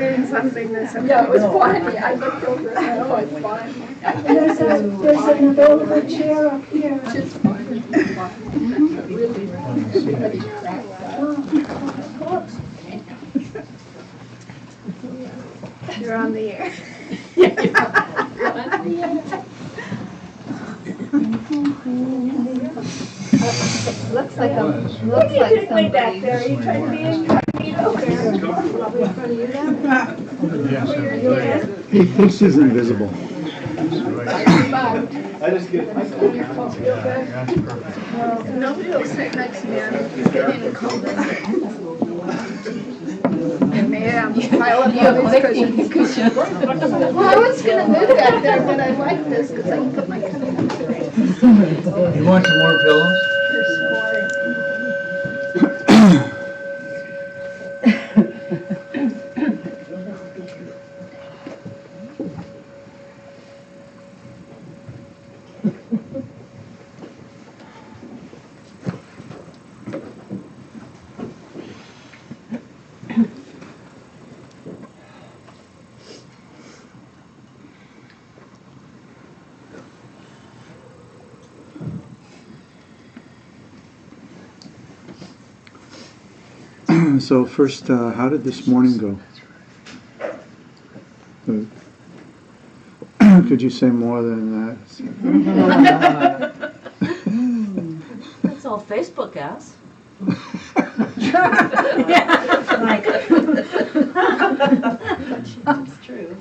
doing something this afternoon. Yeah, it was funny. I looked over and oh, it's fun. There's an available chair up here. Which is fun. Really, really cracked up. You're on the air. Looks like What are you doing way back there? Are you trying to be incognito? Probably in front of you now? He thinks he's invisible. I just get. Nobody will sit next to me. I'm getting cold. And ma'am, pile up all these cushions. Well, I was gonna move back there, but I like this because I can put my cushion up there. You want some more pillows? So first, how did this morning go? Could you say more than that? That's all Facebook asks. That's true.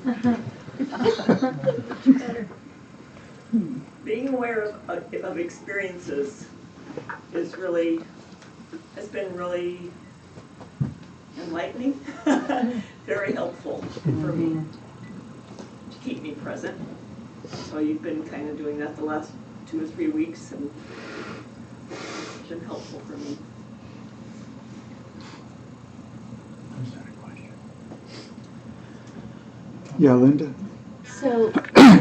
Being aware of experiences has been really enlightening, very helpful for me to keep me present. So you've been kind of doing that the last 2 or 3 weeks, and it's been helpful for me. Yeah, Linda? So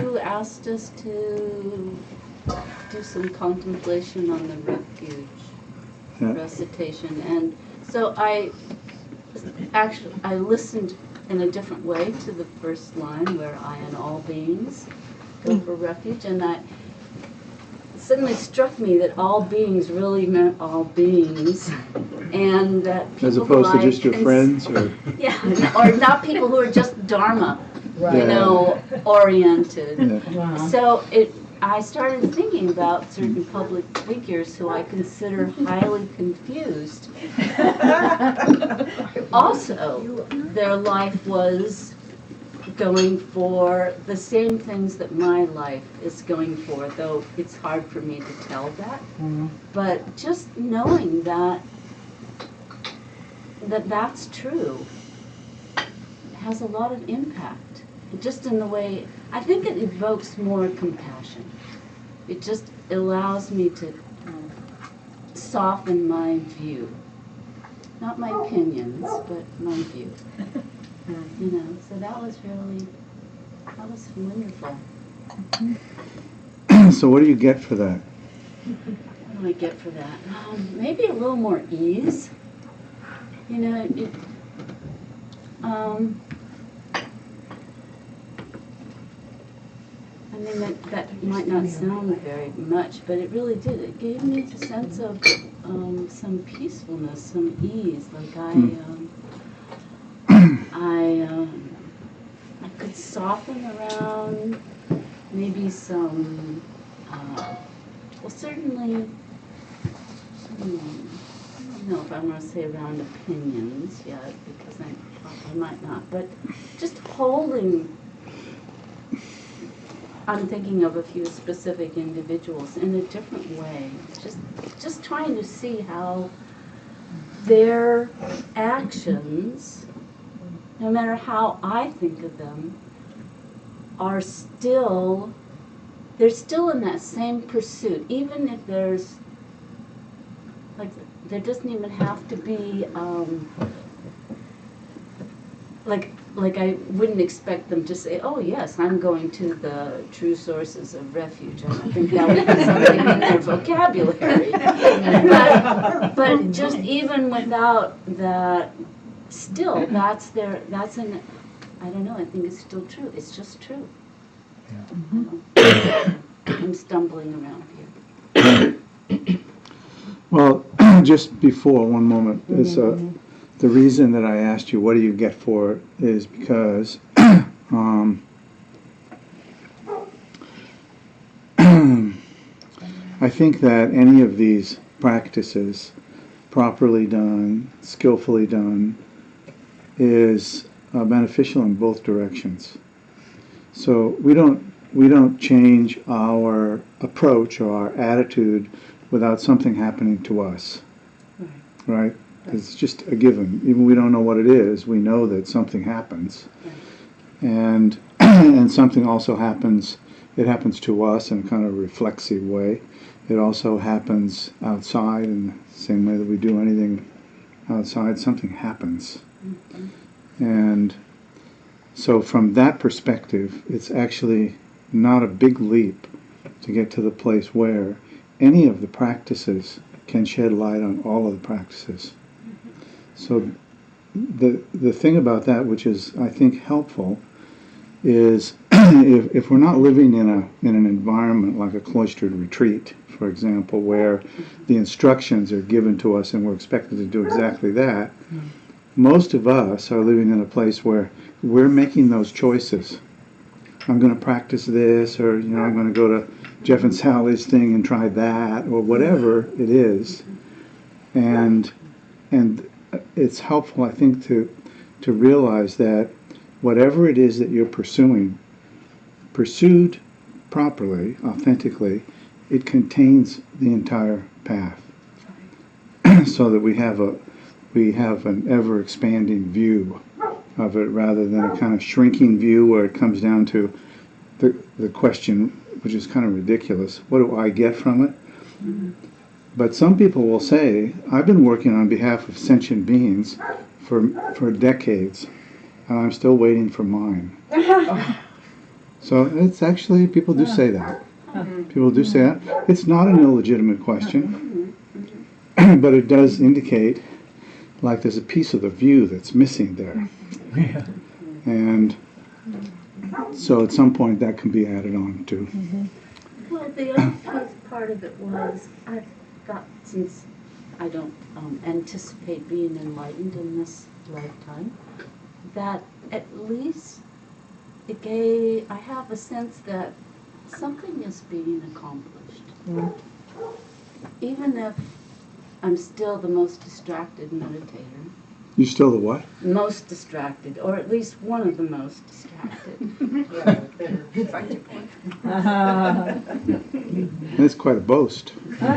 you asked us to do some contemplation on the refuge Yeah. recitation, and so I listened in a different way to the first line where I and all beings go for refuge, and it suddenly struck me that all beings really meant all beings, and that people As opposed to who just your friends, or? yeah, or not people who are just Dharma, Yeah. oriented. Yeah. So I started thinking about certain public figures who I consider highly confused. Also, their life was going for the same things that my life is going for, though it's hard for me to tell that. But just knowing that's true has a lot of impact. Just in the way, I think it evokes more compassion. It just allows me to soften my view. Not my opinions, but my view. So that was wonderful. So what do you get for that? What do I get for that? Maybe a little more ease. I mean, that might not sound very much, but it really did. It gave me a sense of some peacefulness, some ease. Like I could soften around maybe some, certainly, I don't know if I want to say around opinions yet, because I might not, but just holding. I'm thinking of a few specific individuals in a different way. Just trying to see how their actions, no matter how I think of them, they're still in that same pursuit, even if there doesn't even have to be, like I wouldn't expect them to say, oh yes, I'm going to the true sources of refuge. I don't think that would be something in their vocabulary. But just even without that, still that's an I don't know, I think it's still true. It's just true. I'm stumbling around here. Well, just before, one moment, is the reason that I asked you, what do you get for it, is because I think that any of these practices, properly done, skillfully done, is beneficial in both directions. So we don't change our approach or our attitude without something happening to us, right? It's just a given. Even we don't know what it is, we know that something happens, and and something also happens. It happens to us in a kind of reflexive way. It also happens outside in the same way that we do anything outside. Something happens, and so from that perspective, it's actually not a big leap to get to the place where any of the practices can shed light on all of the practices. So the thing about that, which is I think helpful, is if we're not living in an environment like a cloistered retreat, for example, where the instructions are given to us and we're expected to do exactly that, most of us are living in a place where we're making those choices. I'm going to practice this, or I'm going to go to Jeff and Sally's thing and try that, or whatever it is, and it's helpful, I think, to realize that whatever it is that you're pursuing, pursued properly, authentically, it contains the entire path, so that we have an ever expanding view of it, rather than a kind of shrinking view where it comes down to the question, which is kind of ridiculous: what do I get from it? But some people will say, I've been working on behalf of sentient beings for decades, and I'm still waiting for mine. So it's actually, people do say that. People do say that. It's not an illegitimate question, but it does indicate like there's a piece of the view that's missing there. And so at some point that can be added on too. Well, the other part of it was, I thought, since I don't anticipate being enlightened in this lifetime, that at least I have a sense that something is being accomplished. Even if I'm still the most distracted meditator. You still the what? Most distracted, or at least one of the most distracted. That's quite a boast. Well,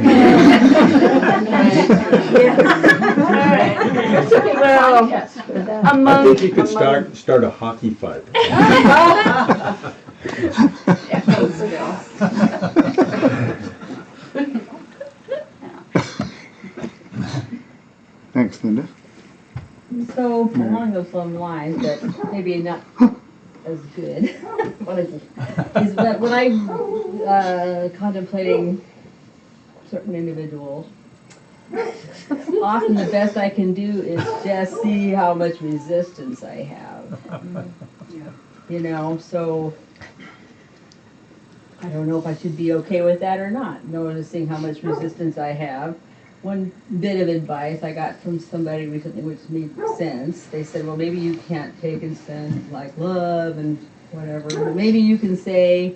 I think you could start a hockey fight. Thanks, Linda. So along those same lines, but maybe not as good. What is it? Is that when I'm contemplating certain individuals, often the best I can do is just see how much resistance I have. So I don't know if I should be okay with that or not, noticing how much resistance I have. One bit of advice I got from somebody recently, which made sense. They said, well, maybe you can't take and send like love and whatever, but maybe you can say,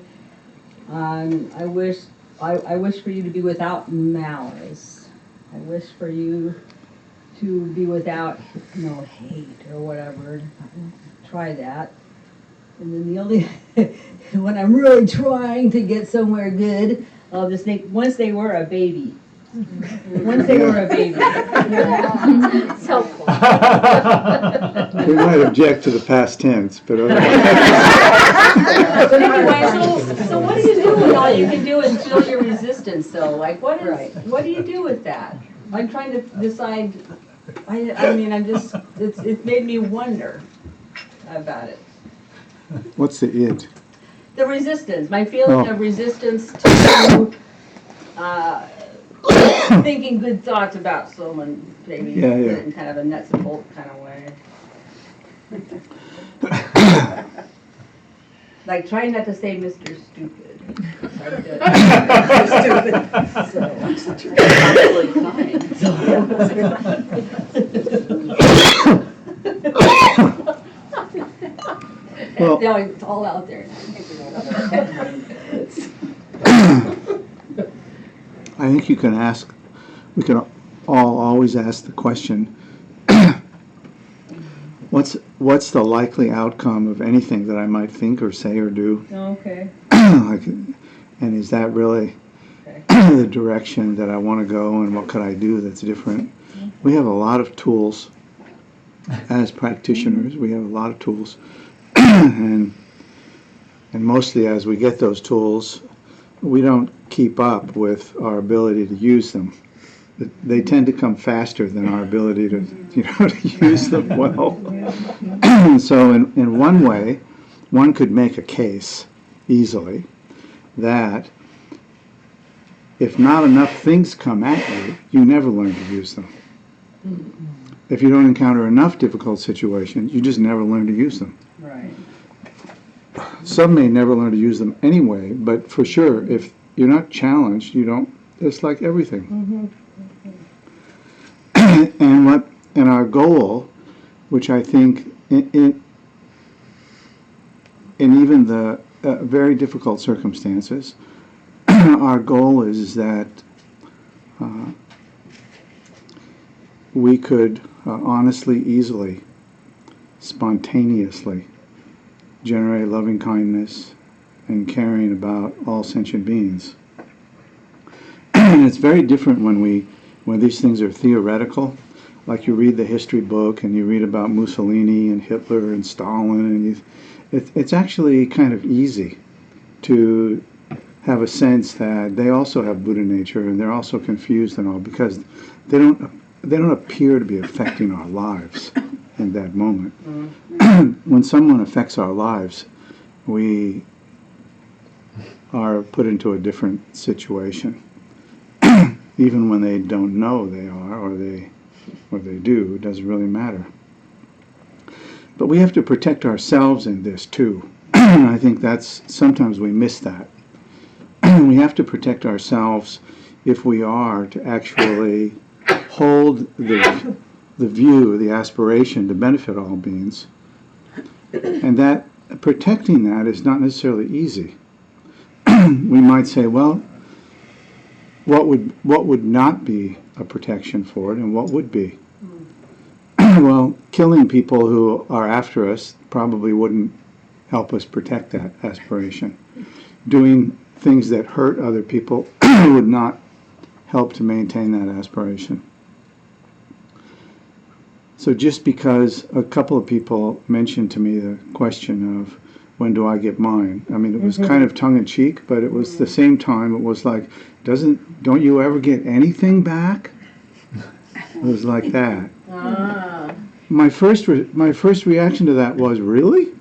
I wish for you to be without malice. I wish for you to be without, hate or whatever. Try that. And then the only, when I'm really trying to get somewhere good, I'll just think, once they were a baby. Once they were a baby. It's helpful. We might object to the past tense, but But anyway, so what do you do when all you can do is feel your resistance? So, like, what do you do with that? I'm trying to decide. It made me wonder about it. what's the id? The resistance, my feeling of resistance to thinking good thoughts about someone, maybe in kind of a nuts and bolts kind of way. like, trying not to say Mr. Stupid. Well- No, it's all out there. I think you can ask, we can all always ask the question, what's the likely outcome of anything that I might think or say or do? Okay. Like, and is that really the direction that I want to go, and what could I do that's different? We have a lot of tools as practitioners. We have a lot of tools. and mostly as we get those tools, we don't keep up with our ability to use them. They tend to come faster than our ability to, to use them well. So in one way, one could make a case easily that if not enough things come at you, you never learn to use them. If you don't encounter enough difficult situations, you just never learn to use them. Right. Some may never learn to use them anyway, but for sure, if you're not challenged, you don't. It's like everything. And our goal, which I think in even the very difficult circumstances, our goal is that we could honestly, easily, spontaneously generate loving kindness and caring about all sentient beings. And it's very different when these things are theoretical. Like you read the history book and you read about Mussolini and Hitler and Stalin, and it's actually kind of easy to have a sense that they also have Buddha nature and they're also confused and all, because they don't appear to be affecting our lives in that moment. When someone affects our lives, we are put into a different situation. Even when they don't know they are, or they do, it doesn't really matter. But we have to protect ourselves in this too. I think sometimes we miss that. We have to protect ourselves if we are to actually hold the view, the aspiration to benefit all beings. And that protecting that is not necessarily easy. We might say, well, what would not be a protection for it, and what would be? Well, killing people who are after us probably wouldn't help us protect that aspiration. Doing things that hurt other people would not help to maintain that aspiration. So just because a couple of people mentioned to me the question of when do I get mine, I mean, it was kind of tongue-in-cheek, but it was the same time, it was like, don't you ever get anything back? It was like that. My first reaction to that was, really?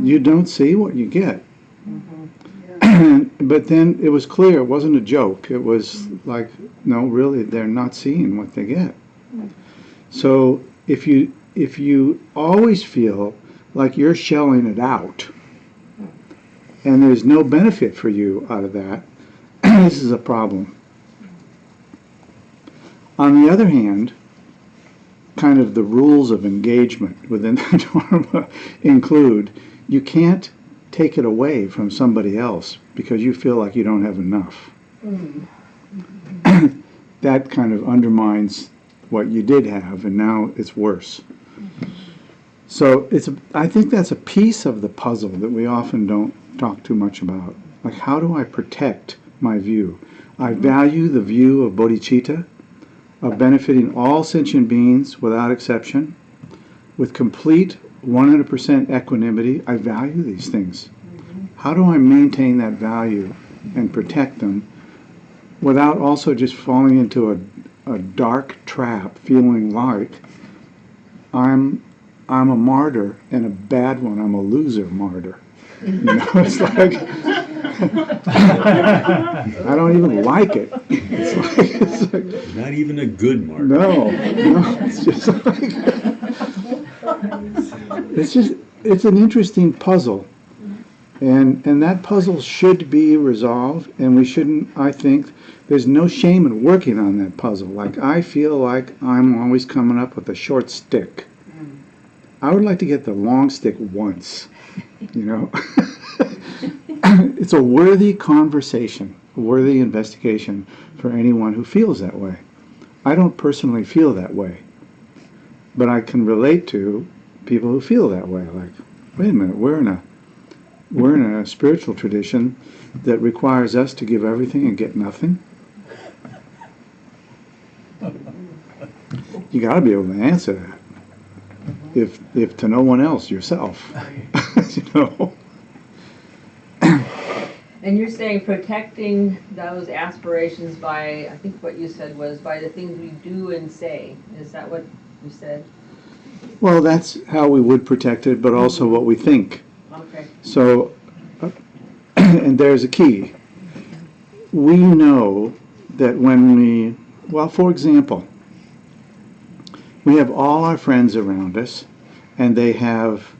You don't see what you get. But then it was clear it wasn't a joke. It was like, no, really, they're not seeing what they get. So if you always feel like you're shelling it out and there's no benefit for you out of that, this is a problem. On the other hand, kind of the rules of engagement within the Dharma include you can't take it away from somebody else because you feel like you don't have enough. That kind of undermines what you did have, and now it's worse. So I think that's a piece of the puzzle that we often don't talk too much about. Like, how do I protect my view? I value the view of bodhicitta, of benefiting all sentient beings without exception, with complete 100% equanimity. I value these things. How do I maintain that value and protect them without also just falling into a dark trap, feeling like I'm a martyr and a bad one. I'm a loser martyr. It's like I don't even like it. It's like Not even a good mark. no, it's just like it's an interesting puzzle. And that puzzle should be resolved, and we shouldn't, I think, there's no shame in working on that puzzle. Like, I feel like I'm always coming up with a short stick. I would like to get the long stick once, you know? It's a worthy conversation, a worthy investigation for anyone who feels that way. I don't personally feel that way, but I can relate to people who feel that way. Like, wait a minute, we're in a spiritual tradition that requires us to give everything and get nothing. You got to be able to answer that. If to no one else, yourself. You know. And you're saying protecting those aspirations by, I think what you said was by the things we do and say. Is that what you said? Well, that's how we would protect it, but also what we think. Okay. So, and there's a key. We know that when we, well, for example, we have all our friends around us, and they have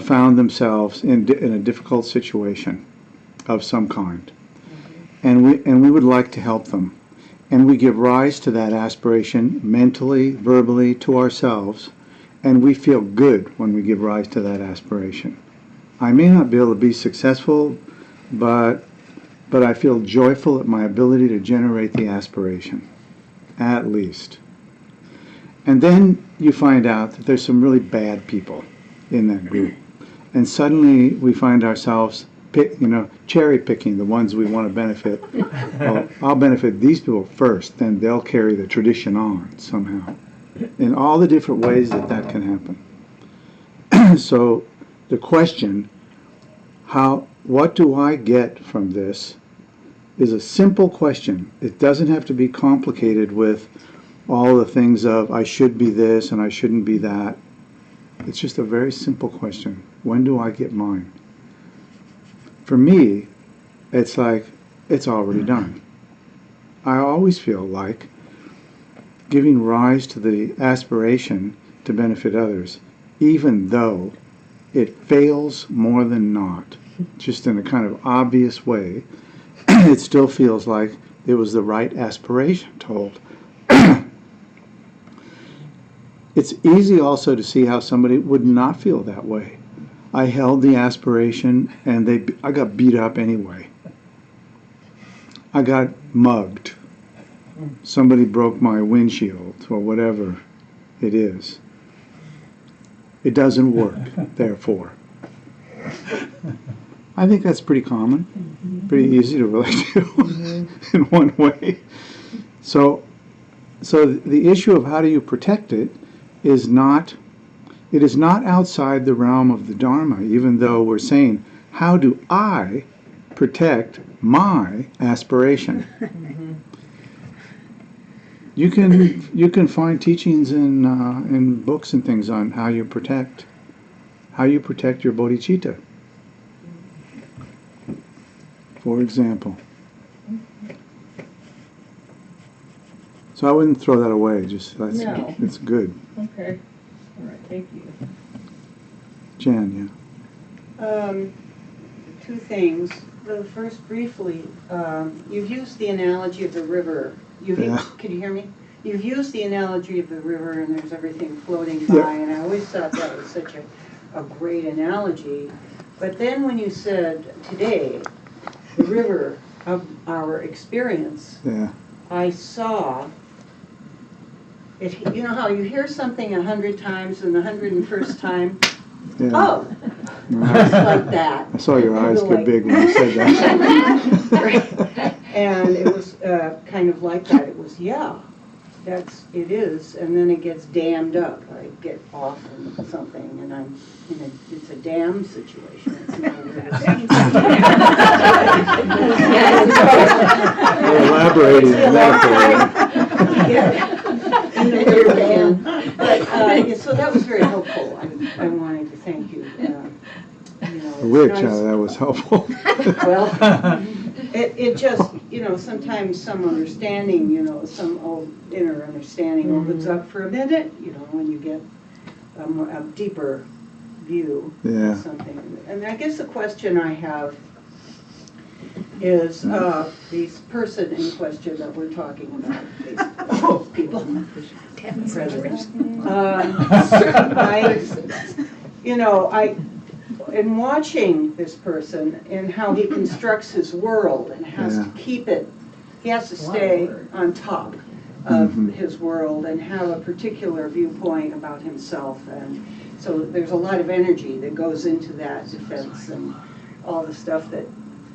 found themselves in a difficult situation of some kind, and we would like to help them, and we give rise to that aspiration mentally, verbally, to ourselves, and we feel good when we give rise to that aspiration. I may not be able to be successful, but I feel joyful at my ability to generate the aspiration, at least. And then you find out that there's some really bad people in that group, and suddenly we find ourselves cherry picking the ones we want to benefit. Well, I'll benefit these people first, then they'll carry the tradition on somehow. In all the different ways that can happen. So the question, what do I get from this, is a simple question. It doesn't have to be complicated with all the things of I should be this and I shouldn't be that. It's just a very simple question. When do I get mine? For me, it's like it's already done. I always feel like giving rise to the aspiration to benefit others, even though it fails more than not, just in a kind of obvious way, it still feels like it was the right aspiration to hold. It's easy also to see how somebody would not feel that way. I held the aspiration and I got beat up anyway. I got mugged. Somebody broke my windshield or whatever it is. It doesn't work, therefore. I think that's pretty common, pretty easy to relate to in one way. So the issue of how do you protect it is not outside the realm of the Dharma, even though we're saying, how do I protect my aspiration? You can find teachings in books and things on how you protect your bodhicitta. For example. So I wouldn't throw that away. No. It's good. Okay. All right. Thank you. Jan, Two things. The first, briefly, you've used the analogy of the river. Can you hear me? You've used the analogy of the river, and there's everything floating by, and I always thought that was such a great analogy. But then when you said today, the river of our experience, I saw it. You know how you hear something 100 times, and the 101st time, oh, just like that. I saw your eyes get big when you said that. Right. And it was kind of like that. It was, it is, and then it gets dammed up. I get off in something, and it's a dam situation. It's not a river. You're elaborating metaphor. In the river dam. But, so that was very helpful. I wanted to thank you. That was helpful. Well, it just, sometimes some understanding, some old inner understanding opens up for a minute, when you get a deeper view Yeah. something. And I guess the question I have is, this person in question that we're talking about, these people, in watching this person and how he constructs his world and has to keep it, he has to stay on top of his world and have a particular viewpoint about himself. And so there's a lot of energy that goes into that defense and all the stuff that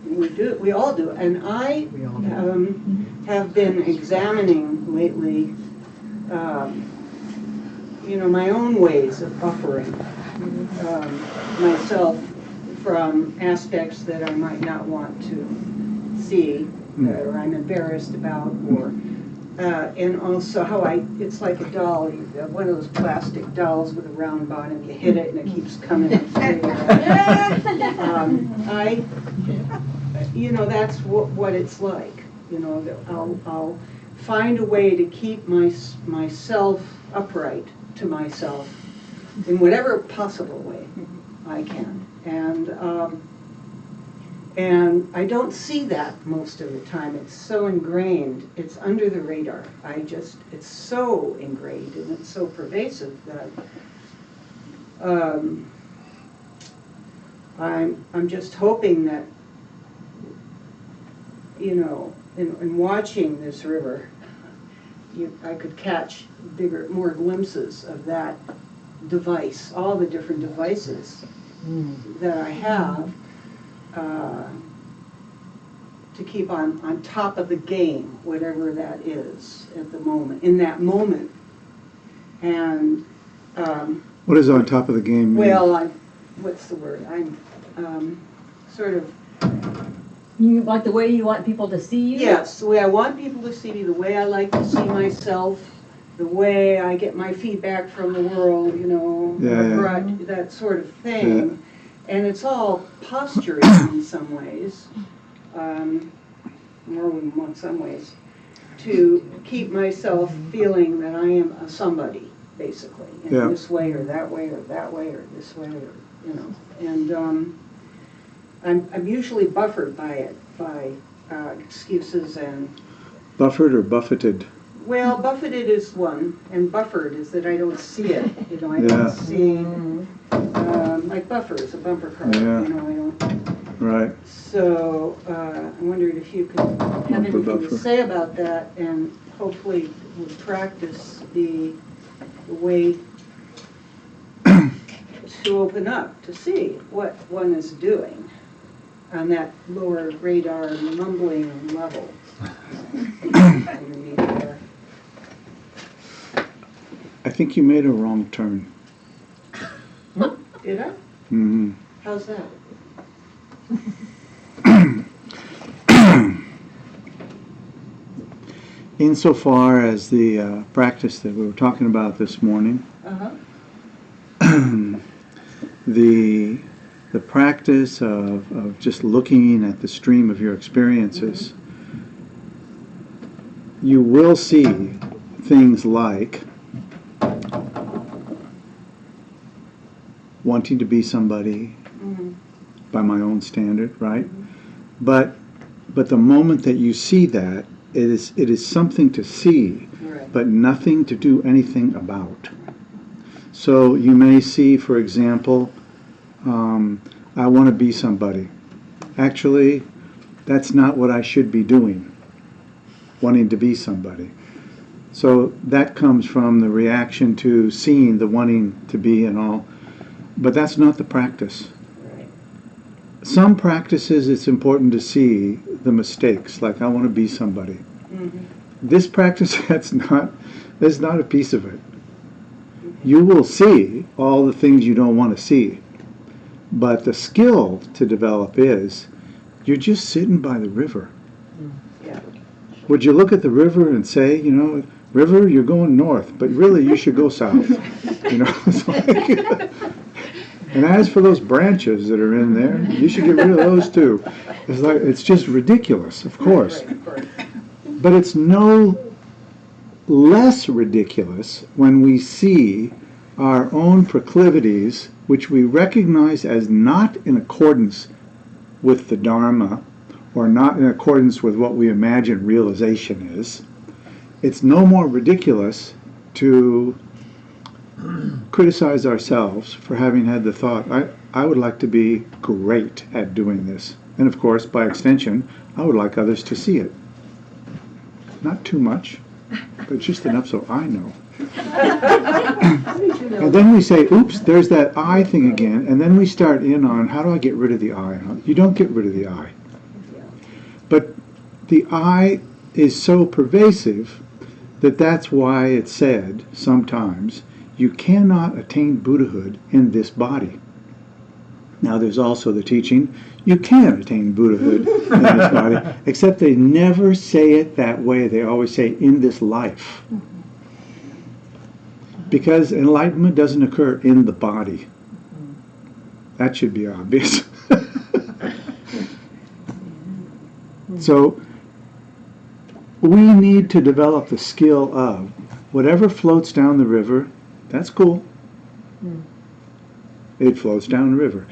we all do. And I have been examining lately, my own ways of buffering myself from aspects that I might not want to see, or I'm embarrassed about, or and also how it's like a doll, one of those plastic dolls with a round bottom, you hit it and it keeps coming up straight. That's what it's like, I'll find a way to keep myself upright to myself in whatever possible way I can. And I don't see that most of the time. It's so ingrained. It's under the radar. It's so ingrained and it's so pervasive that I'm just hoping that, in watching this river, I could catch more glimpses of that device, all the different devices that I have to keep on top of the game, whatever that is at the moment, in that moment. And What does on top of the game mean? well, what's the word? I'm sort of, You like the way you want people to see you? yes, the way I want people to see me, the way I like to see myself, the way I get my feedback from the world, that sort of thing. Yeah. And it's all posturing in some ways, more in some ways, to keep myself feeling that I am a somebody, basically, in Yeah. this way or that way or that way or this way, or, And I'm usually buffered by it, by excuses and, Buffered or buffeted? well, buffeted is one, and buffered is that I don't see it, I Yeah. don't see, like buffers, a bumper car, Yeah. I don't. Right. So I wondered if you could have Bumper anything buffer. to say about that, and hopefully would practice the way to open up, to see what one is doing on that lower radar mumbling level underneath there. I think you made a wrong turn. Did I? Mm-hmm. How's that? Insofar as the practice that we were talking about this morning, the practice of just looking at the stream of your experiences, you will see things like wanting to be somebody by my own standard, right? But the moment that you see that, it is something to see, Right. but nothing to do anything about. So you may see, for example, I want to be somebody. Actually, that's not what I should be doing, wanting to be somebody. So that comes from the reaction to seeing the wanting to be and all, but that's not the practice. Right. Some practices it's important to see the mistakes, like I want to be somebody. This practice, that's not a piece of it. You will see all the things you don't want to see, but the skill to develop is you're just sitting by the river. Yeah. Would you look at the river and say, river, you're going north, but really you should go south? It's like, and as for those branches that are in there, you should get rid of those too. It's just ridiculous, of course. Right, of course. But it's no less ridiculous when we see our own proclivities, which we recognize as not in accordance with the Dharma, or not in accordance with what we imagine realization is, it's no more ridiculous to criticize ourselves for having had the thought, I would like to be great at doing this. And of course, by extension, I would like others to see it. Not too much, but just enough so I know. And then we say, oops, there's that I thing again, and then we start in on, how do I get rid of the I? You don't get rid of the I. But the I is so pervasive that that's why it's said sometimes, you cannot attain Buddhahood in this body. Now there's also the teaching, you can attain Buddhahood in this body, except they never say it that way. They always say, in this life. Because enlightenment doesn't occur in the body. That should be obvious. So, we need to develop the skill of whatever floats down the river, that's cool. It floats down the river.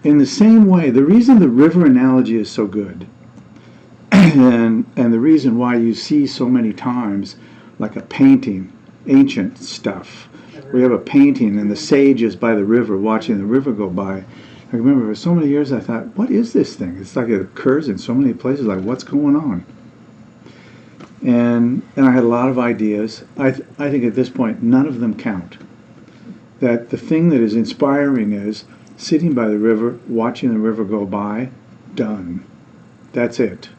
In the same way, the reason the river analogy is so good, and the reason why you see so many times, like a painting, ancient stuff, we have a painting and the sage is by the river watching the river go by. I remember for so many years I thought, what is this thing? It's like it occurs in so many places, like what's going on? And I had a lot of ideas. I think at this point none of them count. That the thing that is inspiring is sitting by the river, watching the river go by, done. That's it.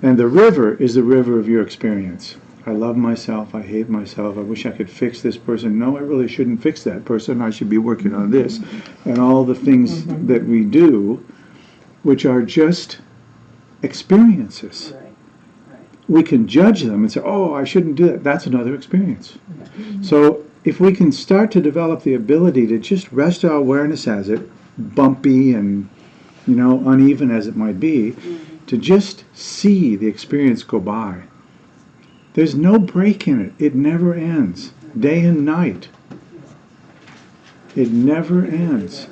And the river is the river of your experience. I love myself, I hate myself, I wish I could fix this person. No, I really shouldn't fix that person, I should be working on this. And all the things that we do, which are just experiences. We can judge them and say, oh, I shouldn't do that. That's another experience. So if we can start to develop the ability to just rest our awareness as it, bumpy and, uneven as it might be, to just see the experience go by. There's no break in it. It never ends. Day and night. It never ends.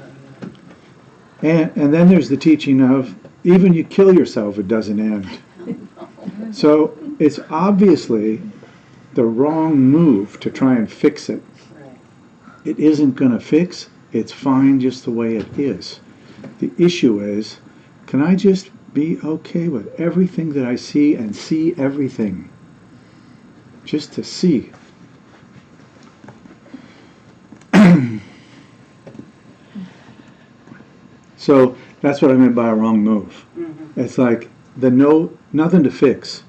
And then there's the teaching of, even you kill yourself, it doesn't end. So it's obviously the wrong move to try and fix it. It isn't going to fix. It's fine just the way it is. The issue is, can I just be okay with everything that I see and see everything? Just to see. So that's what I meant by a wrong move. It's like nothing to fix.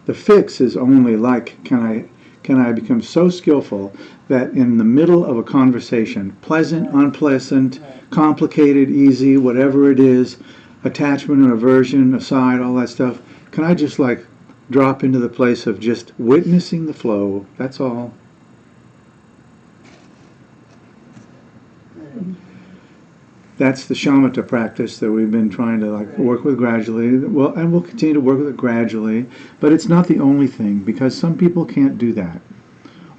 The fix is only like, can I become so skillful that in the middle of a conversation, pleasant, unpleasant, complicated, easy, whatever it is, attachment and aversion aside, all that stuff, can I just like drop into the place of just witnessing the flow, that's all. That's the shamatha practice that we've been trying to work with gradually. Well, and we'll continue to work with it gradually, but it's not the only thing, because some people can't do that,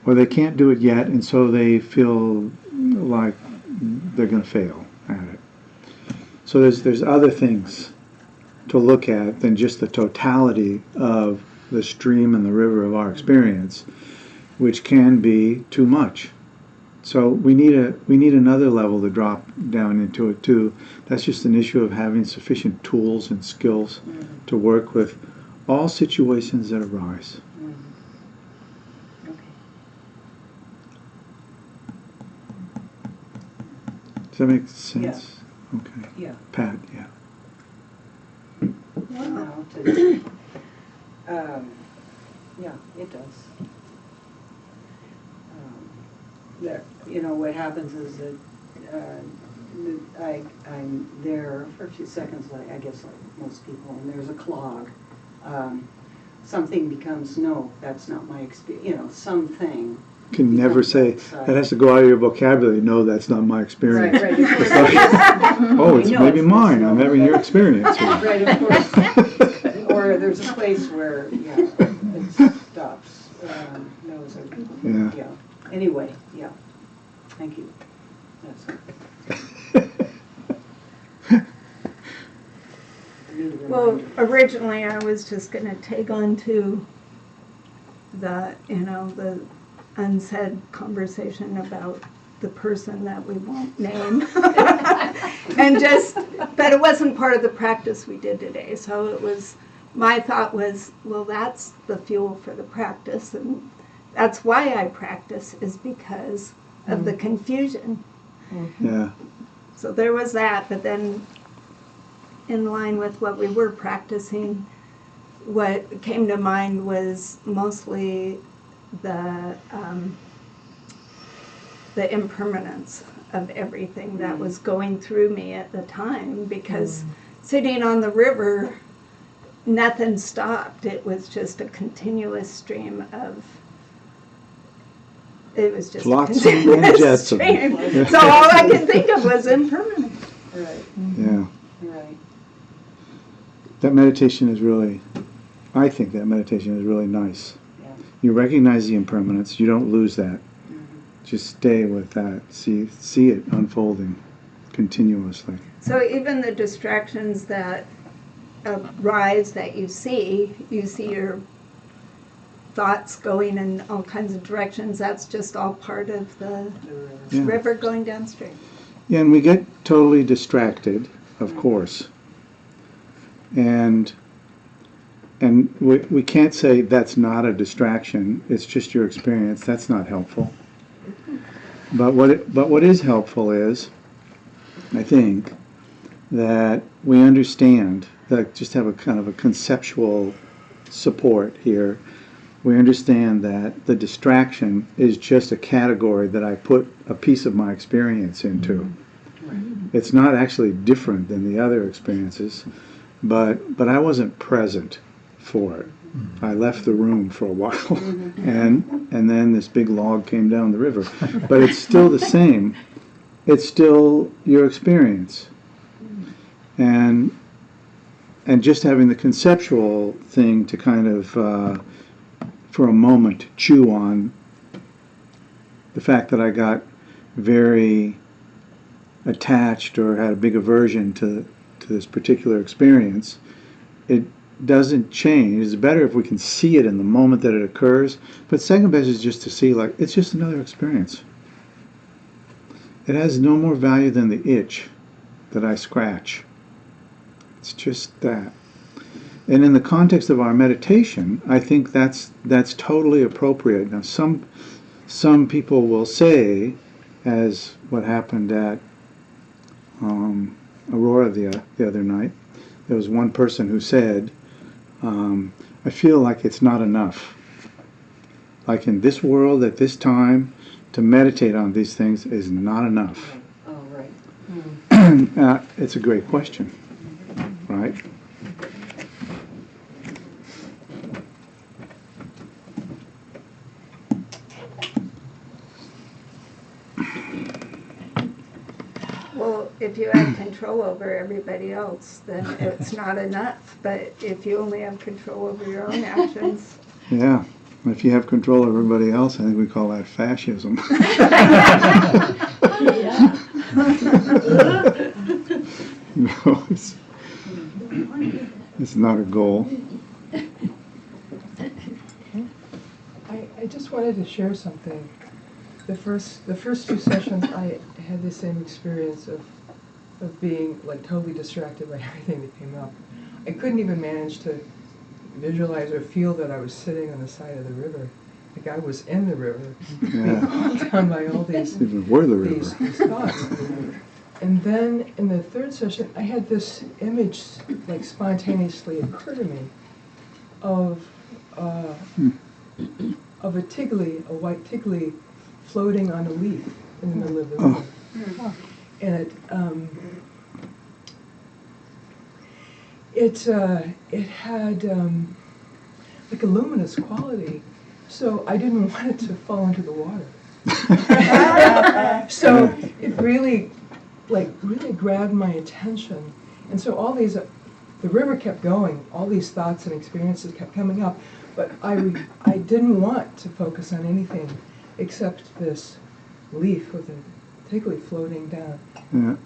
or they can't do it yet, and so they feel like they're going to fail at it. So there's other things to look at than just the totality of the stream and the river of our experience, which can be too much. So we need another level to drop down into it too. That's just an issue of having sufficient tools and skills to work with all situations that arise. Does that make sense? Yeah. Okay. Yeah. Pat, yeah. Yeah, it does. What happens is that I'm there for a few seconds, I guess like most people, and there's a clog. Something becomes, no, that's not my experience, something. Can never say, that has to go out of your vocabulary, no, that's not my experience. Right. It's like, oh, it's maybe mine, I'm having your experience here. Right, of course. Or there's a place where, it stops, knows everything. Yeah. Anyway, yeah, thank you. That's Well, originally I was just gonna tag on to the, the unsaid conversation about the person that we won't name. And but it wasn't part of the practice we did today, so it was, my thought was, well, that's the fuel for the practice, and that's why I practice, is because of the confusion. Yeah. So there was that, but then in line with what we were practicing, what came to mind was mostly the impermanence of everything that was going through me at the time, because sitting on the river, nothing stopped. It was just a continuous stream of, it was just a Flotsam and continuous jetsam. stream. So all I could think of was impermanence. Right, Yeah. right. That meditation is really, I think that meditation is really nice. Yeah. You recognize the impermanence, you don't lose that. Just stay with that. See it unfolding continuously. So even the distractions that arise that you see your thoughts going in all kinds of directions, that's just all part of the Yeah. river going downstream. Yeah, and we get totally distracted, of course. And we can't say that's not a distraction, it's just your experience. That's not helpful. But what is helpful is, I think, that we understand, that just have a kind of a conceptual support here. We understand that the distraction is just a category that I put a piece of my experience into. It's not actually different than the other experiences, but I wasn't present for it. I left the room for a while, and then this big log came down the river. But it's still the same. It's still your experience. And just having the conceptual thing to kind of, for a moment, chew on the fact that I got very attached or had a big aversion to this particular experience, it doesn't change. It's better if we can see it in the moment that it occurs. But second best is just to see, like, it's just another experience. It has no more value than the itch that I scratch. It's just that. And in the context of our meditation, I think that's totally appropriate. Now, some people will say, as what happened at Aurora the other night, there was one person who said, I feel like it's not enough. Like in this world at this time, to meditate on these things is not enough. Oh, right. It's a great question, right? Well, if you have control over everybody else, then it's not enough. But if you only have control over your own actions. Yeah. If you have control of everybody else, I think we call that fascism. No, it's not a goal. I just wanted to share something. The first two sessions, I had the same experience of being like totally distracted by everything that came up. I couldn't even manage to visualize or feel that I was sitting on the side of the river. Like I was in the river, being hauled down by all these, Even were the river. these thoughts. And then in the third session, I had this image like spontaneously occur to me of a tiggly, a white tiggly, floating on a leaf in the middle of the river. And it had like a luminous quality, so I didn't want it to fall into the water. So it really grabbed my attention, and so all these, the river kept going, all these thoughts and experiences kept coming up, but I didn't want to focus on anything except this leaf with a take leaf floating down. Yeah.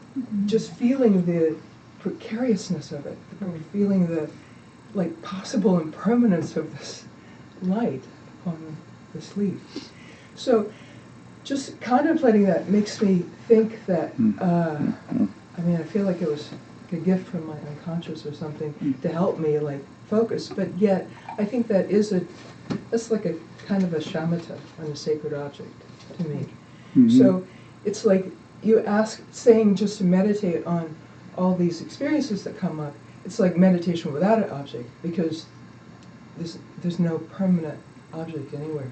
Just feeling the precariousness of it, feeling the like possible impermanence of this light on this leaf. So just contemplating that makes me think that, I mean, I feel like it was a gift from my unconscious or something to help me like focus, but yet I think that's like a kind of a shamatha on a sacred object to me. So it's like you saying just to meditate on all these experiences that come up, it's like meditation without an object, because there's no permanent object anywhere.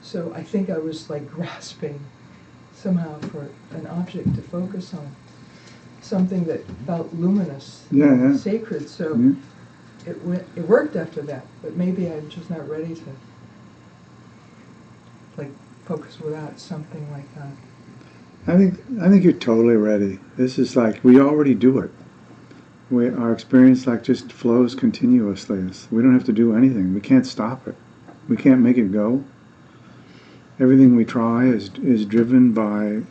So I think I was like grasping somehow for an object to focus on, something that felt luminous, sacred. So it worked after that, but maybe I'm just not ready to like focus without something like that. I think you're totally ready. This is like, we already do it. Our experience like just flows continuously. We don't have to do anything. We can't stop it. We can't make it go. Everything we try is driven by,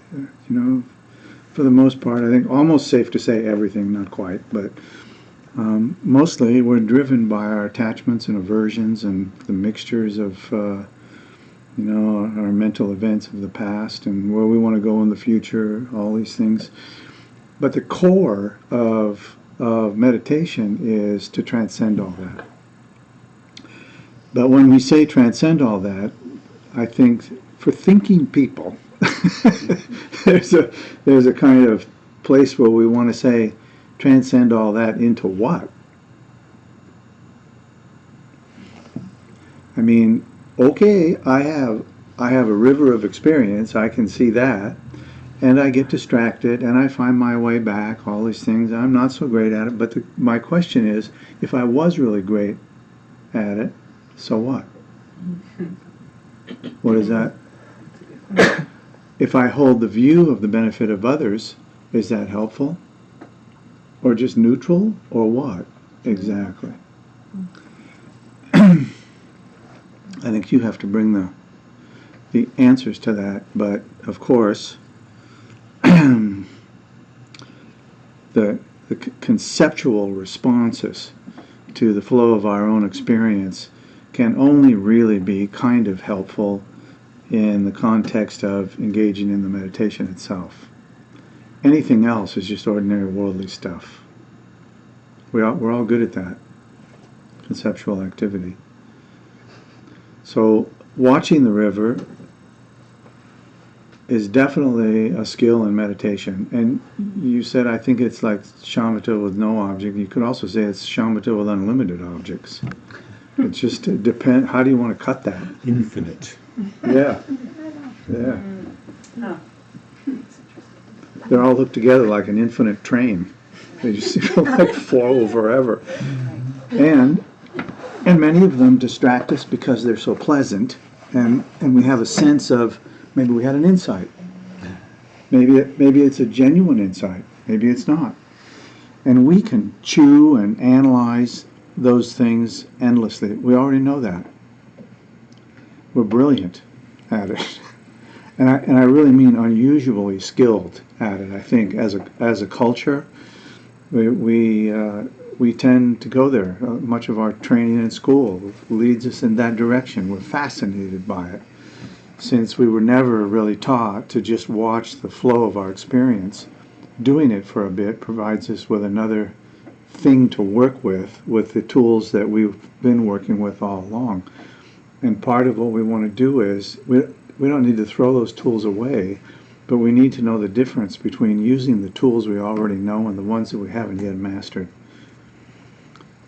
for the most part, I think almost safe to say everything, not quite, but mostly we're driven by our attachments and aversions and the mixtures of our mental events of the past and where we want to go in the future, all these things. But the core of meditation is to transcend all that. But when we say transcend all that, I think for thinking people, there's a kind of place where we want to say transcend all that into what? I mean, okay, I have a river of experience, I can see that, and I get distracted, and I find my way back, all these things. I'm not so great at it, but my question is, if I was really great at it, so what? What is that? If I hold the view of the benefit of others, is that helpful? Or just neutral? Or what? Exactly. I think you have to bring the answers to that, but of course, the conceptual responses to the flow of our own experience can only really be kind of helpful in the context of engaging in the meditation itself. Anything else is just ordinary worldly stuff. We're all good at that, conceptual activity. So watching the river is definitely a skill in meditation. And you said, I think it's like shamatha with no object. You could also say it's shamatha with unlimited objects. It just depends. How do you want to cut that? Infinite. Yeah. Yeah. They're all hooked together like an infinite train. They just like flow forever. And many of them distract us because they're so pleasant, and we have a sense of maybe we had an insight. Maybe it's a genuine insight. Maybe it's not. And we can chew and analyze those things endlessly. We already know that. We're brilliant at it. And I really mean unusually skilled at it. I think as a culture, we tend to go there. Much of our training in school leads us in that direction. We're fascinated by it, since we were never really taught to just watch the flow of our experience. Doing it for a bit provides us with another thing to work with the tools that we've been working with all along. And part of what we want to do is, we don't need to throw those tools away, but we need to know the difference between using the tools we already know and the ones that we haven't yet mastered.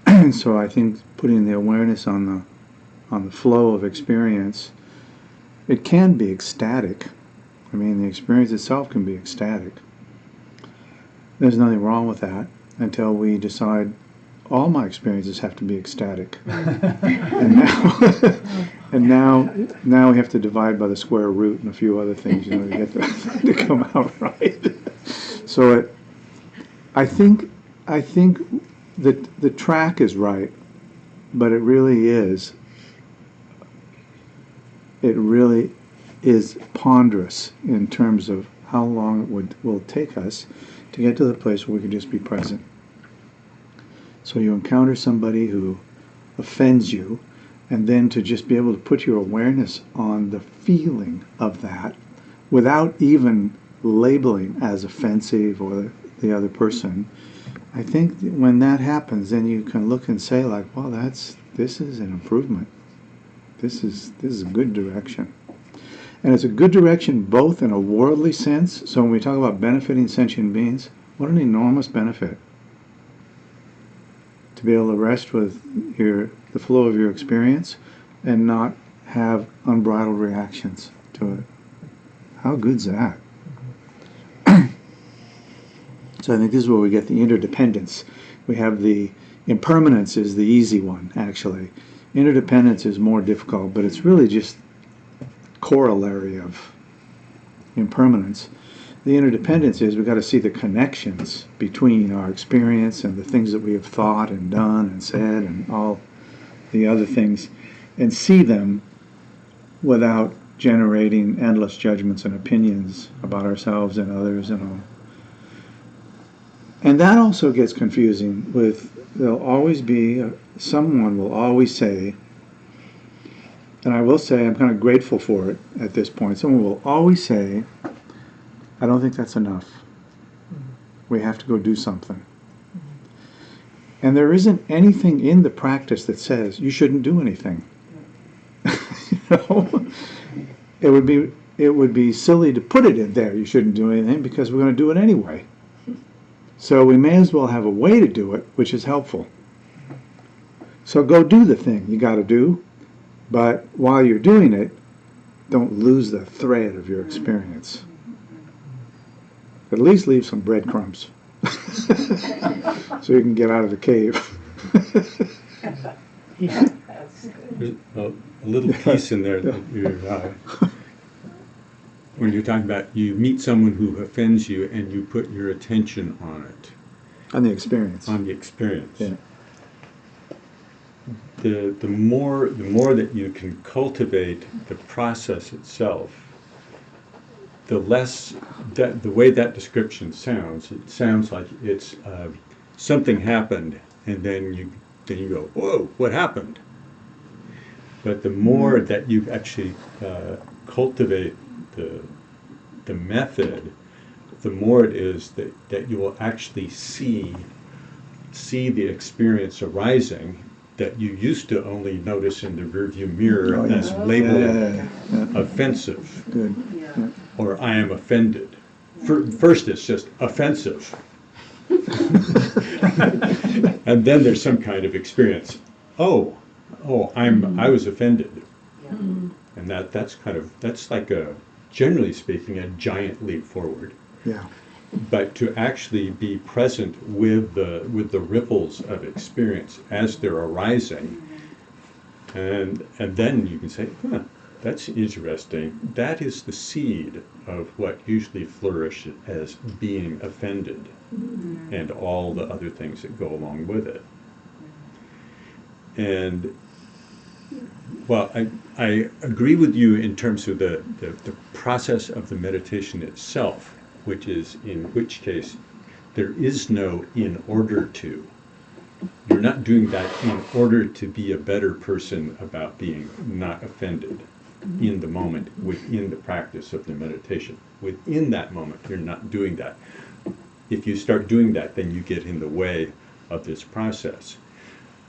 And so I think putting the awareness on the flow of experience, it can be ecstatic. I mean, the experience itself can be ecstatic. There's nothing wrong with that until we decide all my experiences have to be ecstatic. And now we have to divide by the square root and a few other things, to get the thing to come out right. So I think that the track is right, but it really is ponderous in terms of how long it will take us to get to the place where we can just be present. So you encounter somebody who offends you, and then to just be able to put your awareness on the feeling of that without even labeling as offensive or the other person. I think when that happens, then you can look and say like, well, this is an improvement. This is a good direction. And it's a good direction both in a worldly sense. So when we talk about benefiting sentient beings, what an enormous benefit. To be able to rest with the flow of your experience and not have unbridled reactions to it. How good's that? So I think this is where we get the interdependence. We have the impermanence is the easy one, actually. Interdependence is more difficult, but it's really just corollary of impermanence. The interdependence is we've got to see the connections between our experience and the things that we have thought and done and said and all the other things, and see them without generating endless judgments and opinions about ourselves and others and all. And that also gets confusing with, there'll always be, someone will always say, and I will say I'm kind of grateful for it at this point, someone will always say, I don't think that's enough. We have to go do something. And there isn't anything in the practice that says you shouldn't do anything. You know? It would be silly to put it in there, you shouldn't do anything, because we're going to do it anyway. So we may as well have a way to do it, which is helpful. So go do the thing you got to do, but while you're doing it, don't lose the thread of your experience. At least leave some breadcrumbs so you can get out of the cave. There's a little piece in there that when you're talking about you meet someone who offends you and you put your attention on it. On the experience. On the experience. Yeah. The more that you can cultivate the process itself, the less the way that description sounds. It sounds like it's something happened, and then you go, whoa, what happened? But the more that you actually cultivate the method, the more it is that you will actually see the experience arising that you used to only notice in the rearview mirror as labeled offensive. Good. Yeah. Or I am offended. First it's just offensive. And then there's some kind of experience. I was offended. Yeah. And that's like generally speaking, a giant leap forward. Yeah. But to actually be present with the ripples of experience as they're arising, and then you can say, that's interesting. That is the seed of what usually flourishes as being offended, and all the other things that go along with it. And well, I agree with you in terms of the process of the meditation itself, in which case there is no in order to. You're not doing that in order to be a better person about being not offended in the moment, within the practice of the meditation. Within that moment, you're not doing that. If you start doing that, then you get in the way of this process.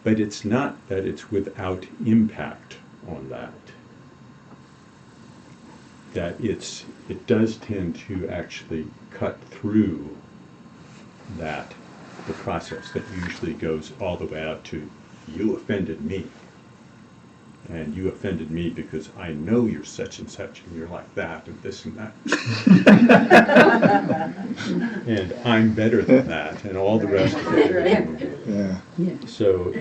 But it's not that it's without impact on that. That it does tend to actually cut through the process that usually goes all the way out to, you offended me. And you offended me because I know you're such and such, and you're like that, and this and that. And I'm better than that, and all the rest of it. Yeah. So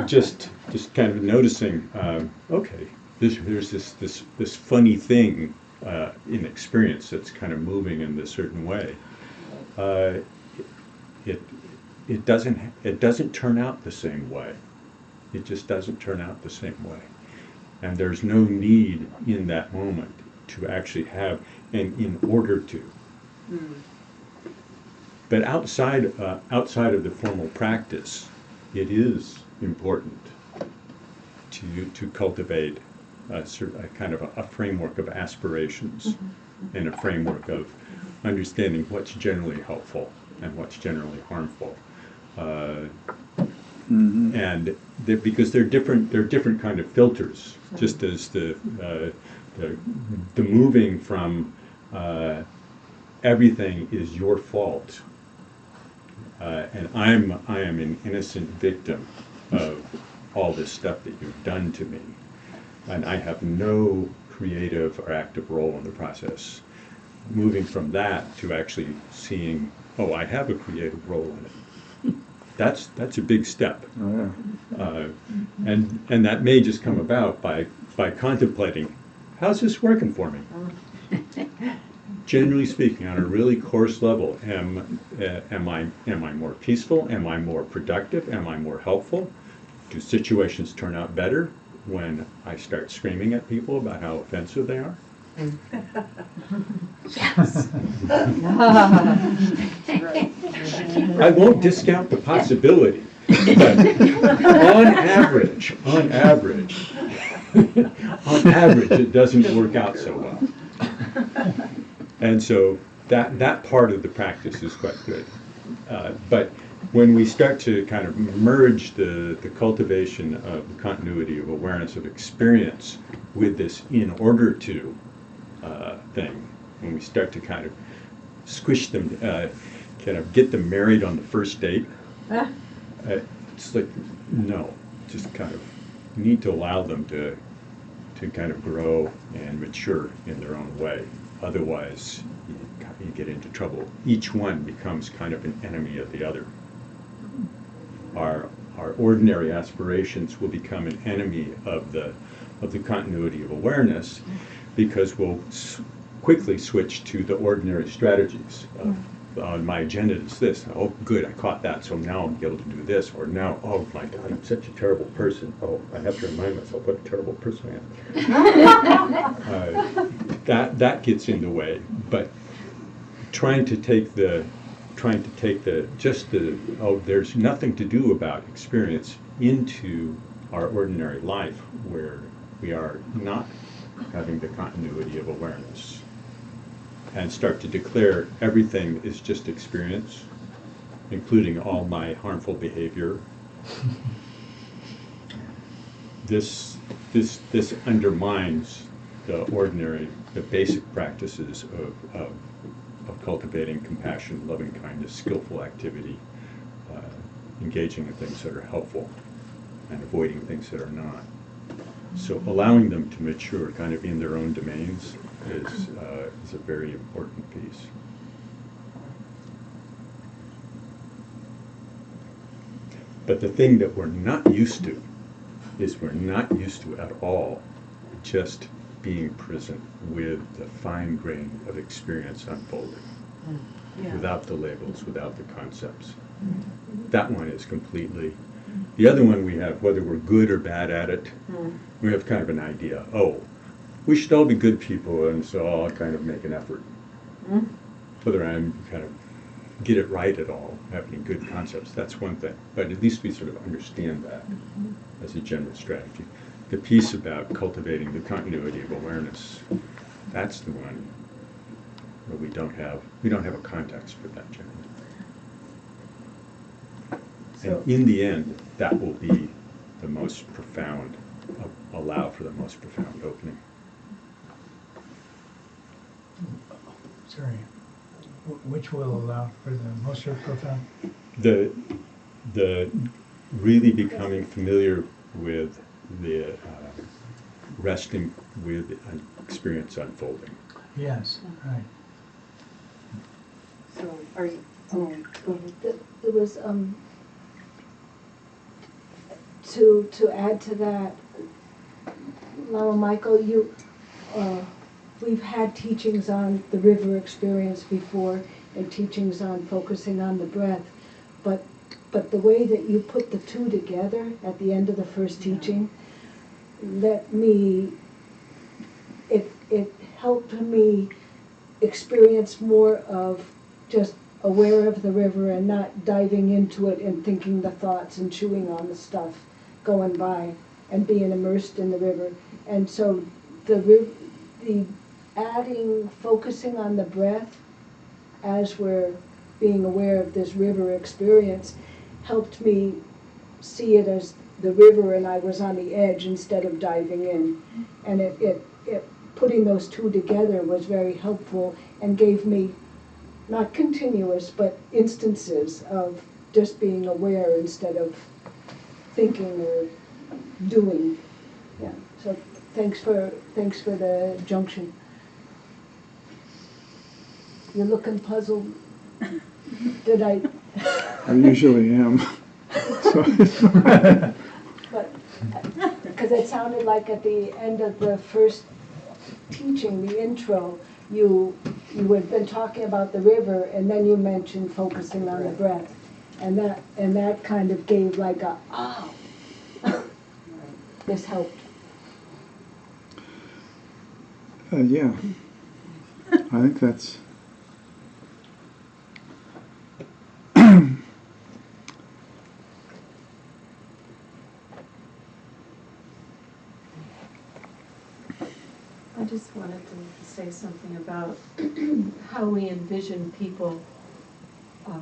just kind of noticing, okay, there's this funny thing in experience that's kind of moving in this certain way. It doesn't turn out the same way. It just doesn't turn out the same way. And there's no need in that moment to actually have an in order to. But outside of the formal practice, it is important to cultivate a kind of a framework of aspirations and a framework of understanding what's generally helpful and what's generally harmful. And because they're different kind of filters, just as the moving from everything is your fault, and I am an innocent victim of all this stuff that you've done to me, and I have no creative or active role in the process. Moving from that to actually seeing, oh, I have a creative role in it. That's a big step. Oh, yeah. And that may just come about by contemplating, how's this working for me? Generally speaking, on a really coarse level, am I more peaceful? Am I more productive? Am I more helpful? Do situations turn out better when I start screaming at people about how offensive they are? Yes. I won't discount the possibility, but on average, it doesn't work out so well. And so that part of the practice is quite good. But when we start to kind of merge the cultivation of the continuity of awareness of experience with this in order to thing, when we start to kind of squish them, kind of get them married on the first date, it's like, no, just kind of need to allow them to kind of grow and mature in their own way. Otherwise, you get into trouble. Each one becomes kind of an enemy of the other. Our ordinary aspirations will become an enemy of the continuity of awareness, because we'll quickly switch to the ordinary strategies of, my agenda is this. Oh, good, I caught that, so now I'll be able to do this. Or now, oh my God, I'm such a terrible person. Oh, I have to remind myself what a terrible person I am. That gets in the way. But trying to take there's nothing to do about experience into our ordinary life, where we are not having the continuity of awareness, and start to declare everything is just experience, including all my harmful behavior. This undermines the basic practices of cultivating compassion, loving kindness, skillful activity, engaging in things that are helpful, and avoiding things that are not. So allowing them to mature kind of in their own domains is a very important piece. But the thing that we're not used to is we're not used to at all just being present with the fine grain of experience unfolding, without the labels, without the concepts. That one is completely. The other one we have, whether we're good or bad at it, we have kind of an idea. Oh, we should all be good people, and so I'll kind of make an effort. Whether I'm kind of get it right at all, having good concepts, that's one thing. But at least we sort of understand that as a general strategy. The piece about cultivating the continuity of awareness, that's the one where we don't have a context for that generally. And in the end, that will be the most profound, allow for the most profound opening. Sorry, which will allow for the most profound? The really becoming familiar with the resting with an experience unfolding. Yes, right. So, are you, It was, to add to that, Laura Michael, we've had teachings on the river experience before and teachings on focusing on the breath, but the way that you put the two together at the end of the first teaching, it helped me experience more of just aware of the river and not diving into it and thinking the thoughts and chewing on the stuff going by and being immersed in the river. And so the adding, focusing on the breath as we're being aware of this river experience helped me see it as the river and I was on the edge instead of diving in. And it putting those two together was very helpful and gave me not continuous, but instances of just being aware instead of thinking or doing. Yeah. So thanks for the junction. You're looking puzzled. Did I? I usually am. So, But because it sounded like at the end of the first teaching, the intro, you had been talking about the river, and then you mentioned focusing on the breath, and that kind of gave like a this helped. yeah, I think that's. I just wanted to say something about how we envision people that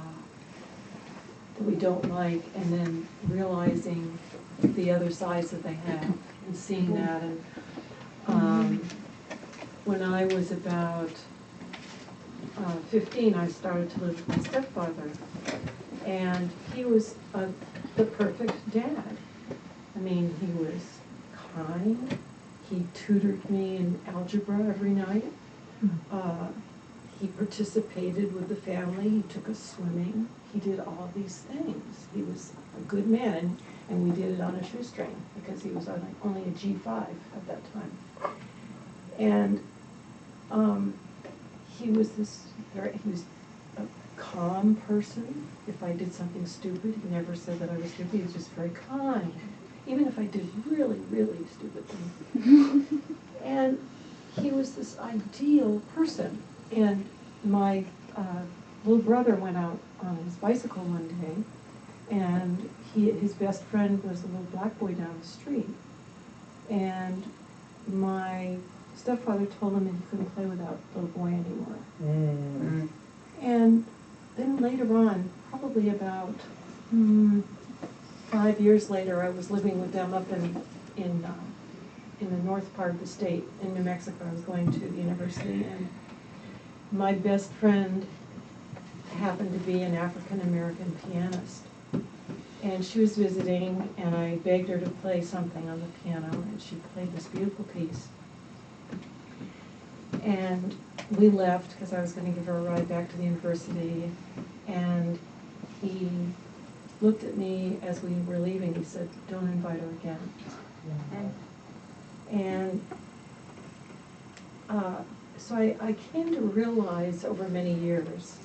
we don't like, and then realizing the other sides that they have and seeing that. And when I was about 15, I started to live with my stepfather, and he was the perfect dad. I mean, he was kind. He tutored me in algebra every night. He participated with the family. He took us swimming. He did all these things. He was a good man, and we did it on a shoestring because he was only a G5 at that time. And he was he was a calm person. If I did something stupid, he never said that I was stupid. He was just very kind. Even if I did really, really stupid things. And he was this ideal person. And my little brother went out on his bicycle one day, and his best friend was a little black boy down the street. And my stepfather told him that he couldn't play with that little boy anymore. And then later on, probably about 5 years later, I was living with them up in the north part of the state, in New Mexico. I was going to the university, and my best friend happened to be an African-American pianist. And she was visiting, and I begged her to play something on the piano, and she played this beautiful piece. And we left, because I was going to give her a ride back to the university, and he looked at me as we were leaving. He said, "Don't invite her again." And so I came to realize over many years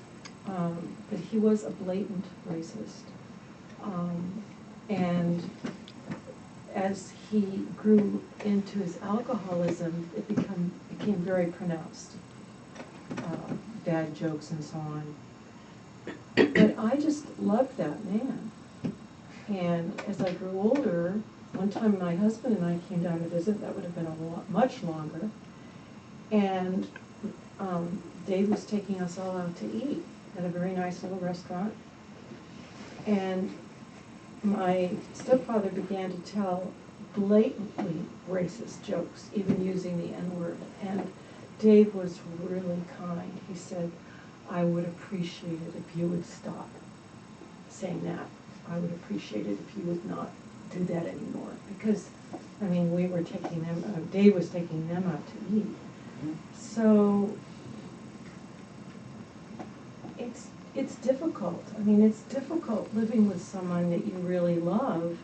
that he was a blatant racist. And as he grew into his alcoholism, it became very pronounced. Bad jokes and so on. But I just loved that man. And as I grew older, one time my husband and I came down to visit. That would have been much longer. And Dave was taking us all out to eat at a very nice little restaurant. And my stepfather began to tell blatantly racist jokes, even using the N-word. And Dave was really kind. He said, "I would appreciate it if you would stop saying that. I would appreciate it if you would not do that anymore." Because, I mean, we were taking them, Dave was taking them out to eat. So, it's difficult. I mean, it's difficult living with someone that you really love,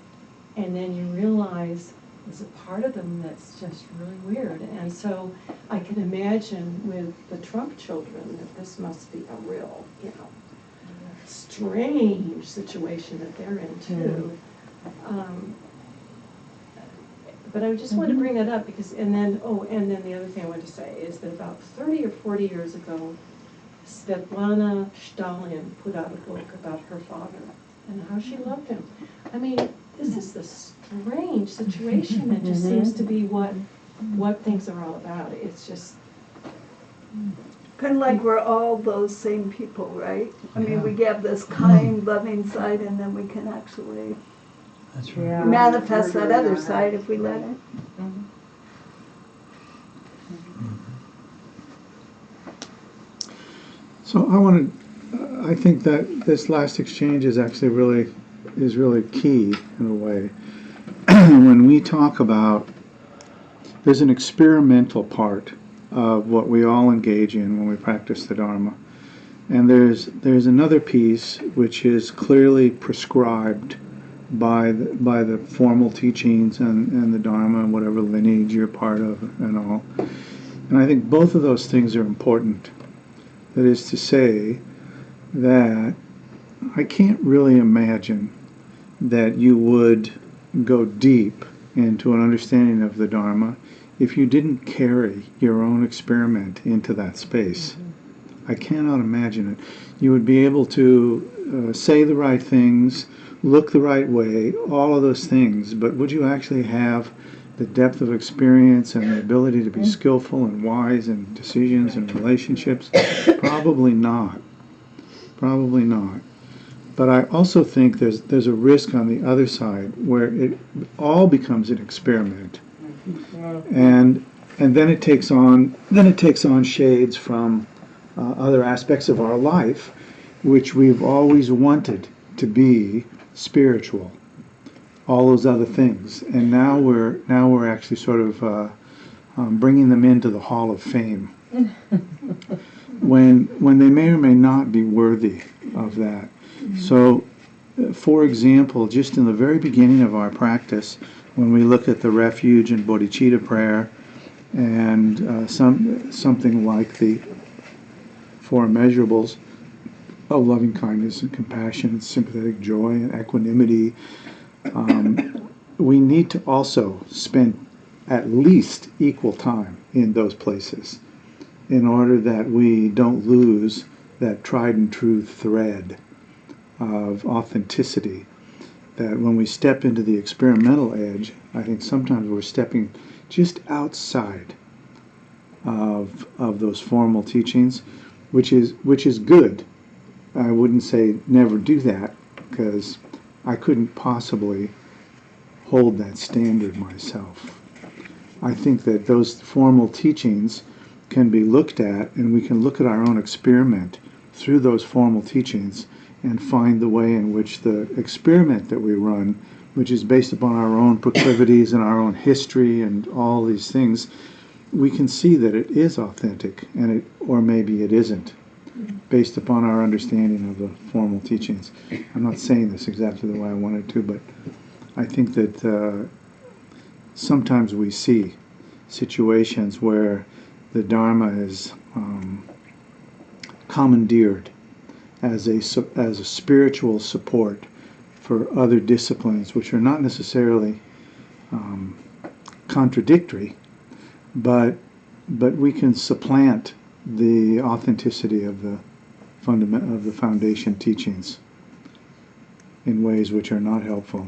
and then you realize there's a part of them that's just really weird. And so I can imagine with the Trump children that this must be a real, strange situation that they're in too. But I just wanted to bring that up because, and then the other thing I wanted to say is that about 30 or 40 years ago, Svetlana Stalin put out a book about her father and how she loved him. I mean, this is the strange situation that just seems to be what things are all about. It's just, Kind of like we're all those same people, right? I mean, we have this kind, loving side, and then we can actually That's right. manifest that other side if we let it. So I think that this last exchange is actually really key in a way. When we talk about, there's an experimental part of what we all engage in when we practice the Dharma. And there's another piece which is clearly prescribed by the formal teachings and the Dharma and whatever lineage you're part of and all. And I think both of those things are important. That is to say that I can't really imagine that you would go deep into an understanding of the Dharma if you didn't carry your own experiment into that space. I cannot imagine it. You would be able to say the right things, look the right way, all of those things, but would you actually have the depth of experience and the ability to be skillful and wise in decisions and relationships? Probably not. Probably not. But I also think there's a risk on the other side where it all becomes an experiment, and then it takes on shades from other aspects of our life, which we've always wanted to be spiritual. All those other things, and now we're actually sort of bringing them into the Hall of Fame when they may or may not be worthy of that. So, for example, just in the very beginning of our practice, when we look at the refuge and bodhicitta prayer, and something like the four immeasurables of loving kindness and compassion and sympathetic joy and equanimity, we need to also spend at least equal time in those places in order that we don't lose that tried and true thread of authenticity. That when we step into the experimental edge, I think sometimes we're stepping just outside of those formal teachings, which is good. I wouldn't say never do that, because I couldn't possibly hold that standard myself. I think that those formal teachings can be looked at, and we can look at our own experiment through those formal teachings and find the way in which the experiment that we run, which is based upon our own proclivities and our own history and all these things, we can see that it is authentic, and or maybe it isn't, based upon our understanding of the formal teachings. I'm not saying this exactly the way I wanted to, but I think that sometimes we see situations where the Dharma is commandeered as a spiritual support for other disciplines, which are not necessarily contradictory, but we can supplant the authenticity of the foundation teachings in ways which are not helpful.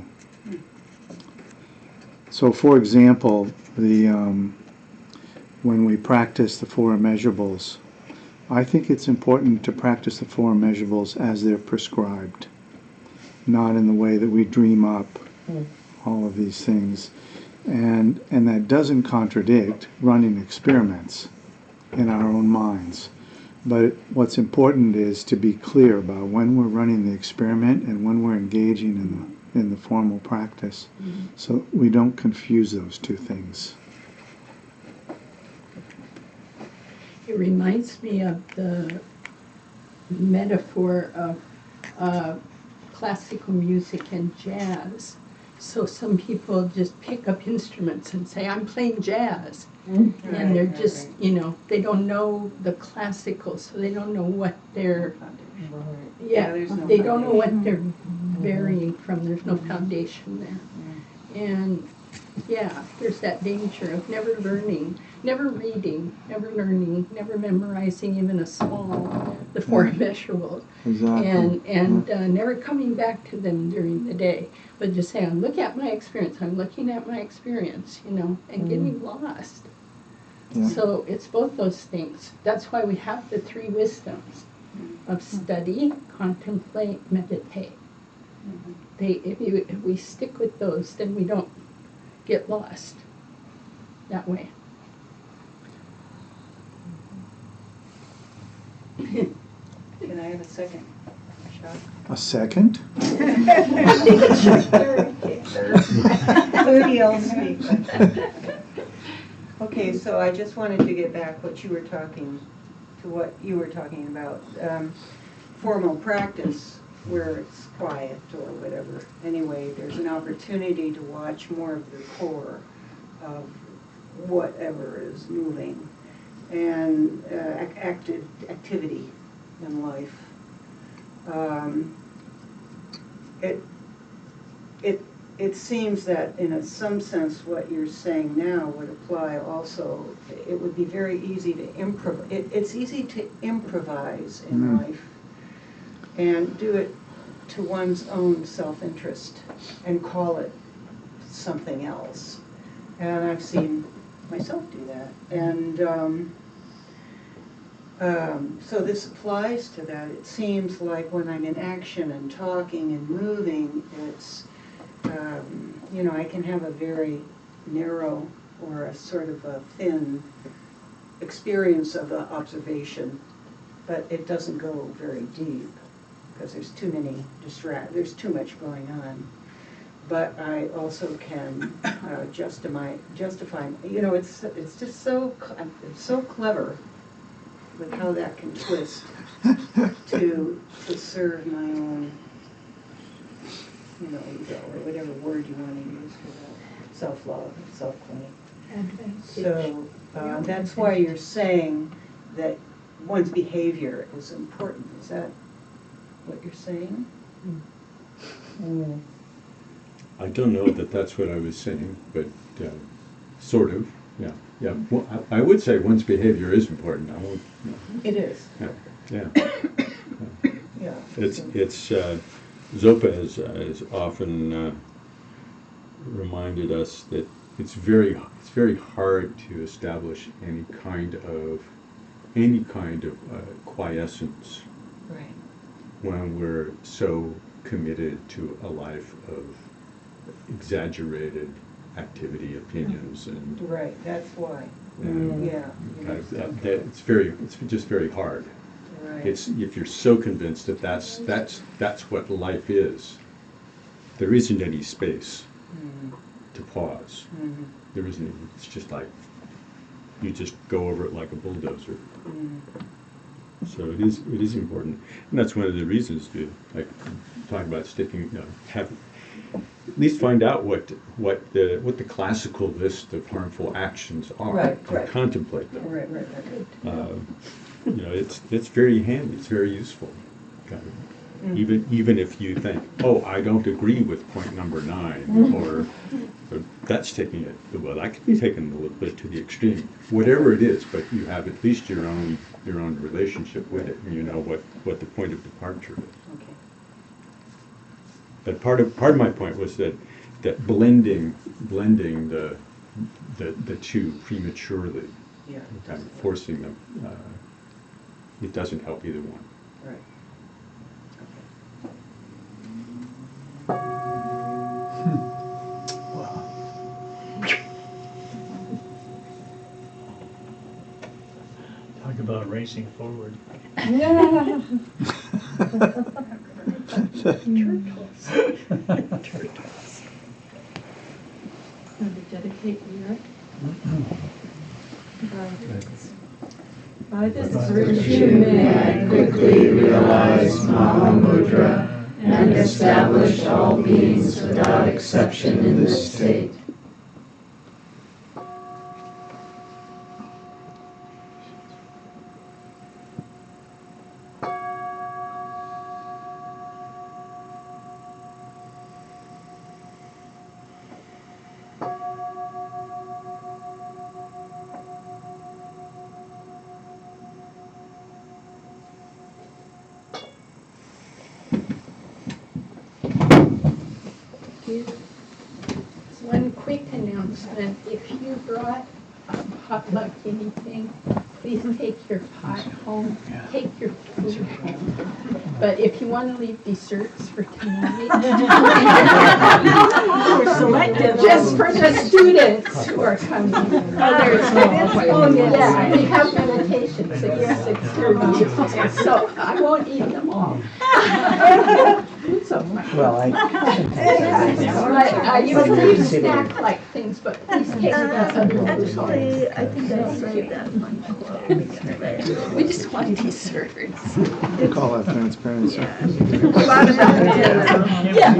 So, for example, when we practice the four immeasurables, I think it's important to practice the four immeasurables as they're prescribed, not in the way that we dream up all of these things. And that doesn't contradict running experiments in our own minds. But what's important is to be clear about when we're running the experiment and when we're engaging in the formal practice, so we don't confuse those two things. It reminds me of the metaphor of classical music and jazz. So some people just pick up instruments and say, I'm playing jazz. And they're just, they don't know the classical, so they don't know what they're, they don't know what they're varying from. There's no foundation there. And Yeah, there's that danger of never learning, never reading, never learning, never memorizing even a small, the four immeasurables. Exactly. And never coming back to them during the day, but just saying, look at my experience, I'm looking at my experience, you know, and getting lost. Yeah. So it's both those things. That's why we have the three wisdoms of study, contemplate, meditate. If we stick with those, then we don't get lost that way. Can I have a second shot? A second? Who else speak? Okay, so I just wanted to get back what you were talking about. Formal practice where it's quiet or whatever. Anyway, there's an opportunity to watch more of the core of whatever is moving and activity in life. It seems that in some sense what you're saying now would apply also. It would be very easy to improvise. It's easy to improvise in life and do it to one's own self-interest and call it something else. And I've seen myself do that. And so this applies to that. It seems like when I'm in action and talking and moving, it's, I can have a very narrow or a sort of a thin experience of the observation, but it doesn't go very deep because there's too much going on. But I also can justify. It's just so clever with how that can twist to serve my own, ego, or whatever word you want to use for that, self-love, self-claim. So that's why you're saying that one's behavior is important. Is that what you're saying? I don't know that that's what I was saying, but sort of, yeah. Yeah, well, I would say one's behavior is important. I won't. It is. Yeah. Yeah. It's Zopa has often reminded us that it's very hard to establish any kind of quiescence Right. when we're so committed to a life of exaggerated activity, opinions, and Right. That's why. Yeah. it's just very hard. Right. It's if you're so convinced that that's what life is, there isn't any space to pause. There isn't. It's just like you just go over it like a bulldozer. So it is important, and that's one of the reasons to talk about sticking. Have at least find out what the classical list of harmful actions are, and contemplate them. Right. It's very handy. It's very useful. Even if you think, oh, I don't agree with point number 9, or that's taking it. Well, that could be taken a little bit to the extreme. Whatever it is, but you have at least your own relationship with it, and you know what the point of departure is. Okay. But part of my point was that blending the two prematurely, kind of forcing them, it doesn't help either one. Right. Talk about racing forward. Turtles. Going to dedicate here. By this virtue may I quickly realize Mahamudra and establish all beings without exception in this state. One quick announcement, if you brought a potluck anything, please take your pot home, take your food home. But if you want to leave desserts for tonight. We're selective. Just for the students who are coming. Oh, Yeah, we have meditations at 6:30, so I won't eat them all. Well, I usually snack like things, but please take the other ones. Actually, I think I said that one. We just want desserts. We call that transparency. A lot of them did. Yeah.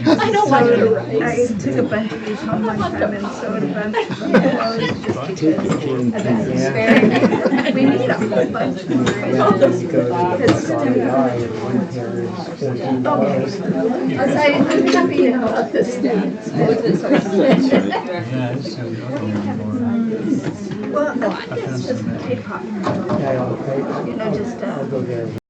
I don't want to write. I took a bunch of these home one time and sewed a bunch of them clothes just because we need a whole bunch more. I'm happy about this dance. Well, I think it's just K-pop, you know, just, I'll go there.